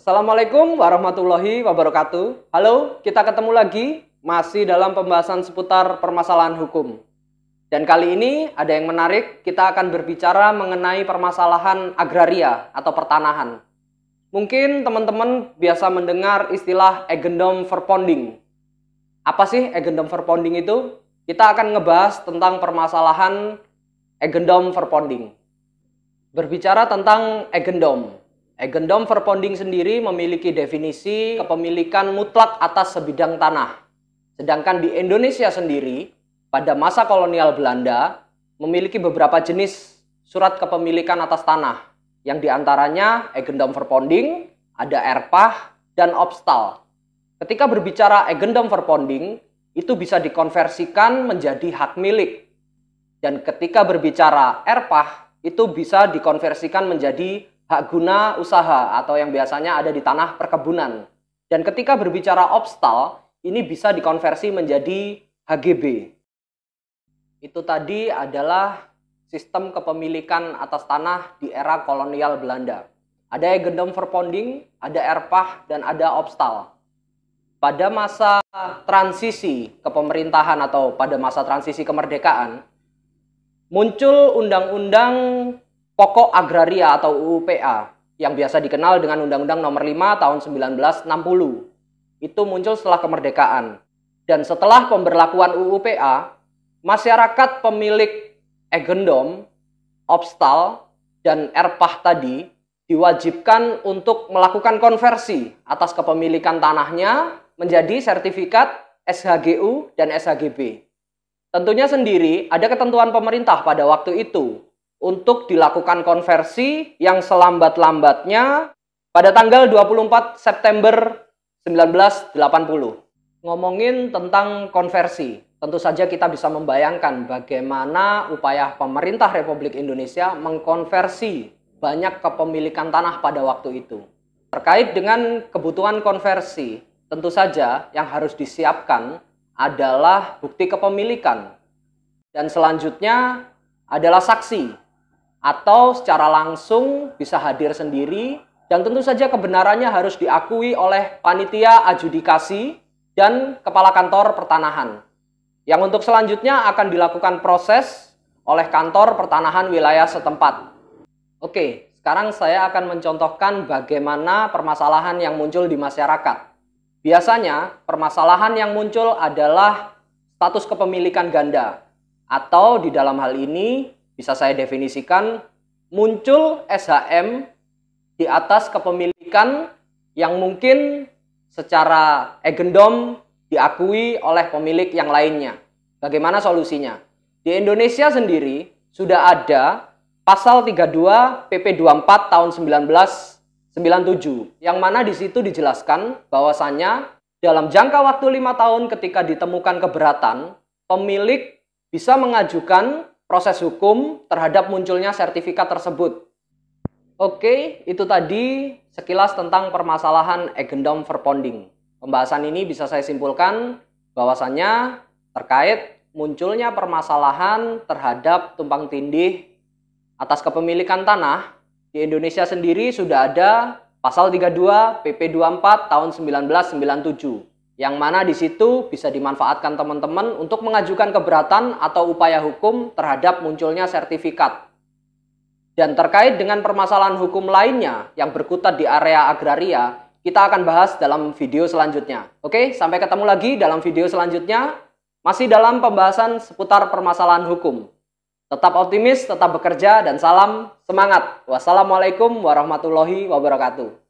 Assalamualaikum warahmatullahi wabarakatuh. Halo, kita ketemu lagi masih dalam pembahasan seputar permasalahan hukum. Dan kali ini ada yang menarik, kita akan berbicara mengenai permasalahan agraria atau pertanahan. Mungkin teman-teman biasa mendengar istilah eigendom-verponding. Apa sih eigendom-verponding itu? Kita akan ngebahas tentang permasalahan eigendom-verponding. Berbicara tentang eigendom. Eigendom-verponding sendiri memiliki definisi kepemilikan mutlak atas sebidang tanah. Sedangkan di Indonesia sendiri, pada masa kolonial Belanda, memiliki beberapa jenis surat kepemilikan atas tanah. Yang diantaranya eigendom-verponding, ada erpah, dan opstal. Ketika berbicara eigendom-verponding, itu bisa dikonversikan menjadi hak milik. Dan ketika berbicara erpah, itu bisa dikonversikan menjadi hak guna usaha atau yang biasanya ada di tanah perkebunan. Dan ketika berbicara opstal, ini bisa dikonversi menjadi HGB. Itu tadi adalah sistem kepemilikan atas tanah di era kolonial Belanda. Ada eigendom-verponding, ada erpah, dan ada opstal. Pada masa transisi kepemerintahan atau pada masa transisi kemerdekaan, muncul undang-undang Pokok Agraria atau UUPA yang biasa dikenal dengan Undang-Undang Nomor 5 Tahun 1960. Itu muncul setelah kemerdekaan. Dan setelah pemberlakuan UUPA, masyarakat pemilik eigendom, opstal, dan erpah tadi diwajibkan untuk melakukan konversi atas kepemilikan tanahnya menjadi sertifikat SHGU dan SHGB. Tentunya sendiri ada ketentuan pemerintah pada waktu itu untuk dilakukan konversi yang selambat-lambatnya pada tanggal 24 September 1980. Ngomongin tentang konversi, tentu saja kita bisa membayangkan bagaimana upaya pemerintah Republik Indonesia mengkonversi banyak kepemilikan tanah pada waktu itu. Terkait dengan kebutuhan konversi, tentu saja yang harus disiapkan adalah bukti kepemilikan. Dan selanjutnya adalah saksi, atau secara langsung bisa hadir sendiri, dan tentu saja kebenarannya harus diakui oleh panitia adjudikasi dan kepala kantor pertanahan. Yang untuk selanjutnya akan dilakukan proses oleh kantor pertanahan wilayah setempat. Oke, sekarang saya akan mencontohkan bagaimana permasalahan yang muncul di masyarakat. Biasanya permasalahan yang muncul adalah status kepemilikan ganda, atau di dalam hal ini bisa saya definisikan, muncul SHM di atas kepemilikan yang mungkin secara eigendom diakui oleh pemilik yang lainnya. Bagaimana solusinya? Di Indonesia sendiri sudah ada pasal 32 PP 24 tahun 1997, yang mana di situ dijelaskan bahwasannya dalam jangka waktu 5 tahun ketika ditemukan keberatan, pemilik bisa mengajukan proses hukum terhadap munculnya sertifikat tersebut. Oke, itu tadi sekilas tentang permasalahan eigendom-verponding. Pembahasan ini bisa saya simpulkan bahwasannya terkait munculnya permasalahan terhadap tumpang tindih atas kepemilikan tanah, di Indonesia sendiri sudah ada pasal 32 PP 24 tahun 1997. Yang mana di situ bisa dimanfaatkan teman-teman untuk mengajukan keberatan atau upaya hukum terhadap munculnya sertifikat. Dan terkait dengan permasalahan hukum lainnya yang berkutat di area agraria, kita akan bahas dalam video selanjutnya. Oke, sampai ketemu lagi dalam video selanjutnya, masih dalam pembahasan seputar permasalahan hukum. Tetap optimis, tetap bekerja, dan salam semangat. Wassalamualaikum warahmatullahi wabarakatuh.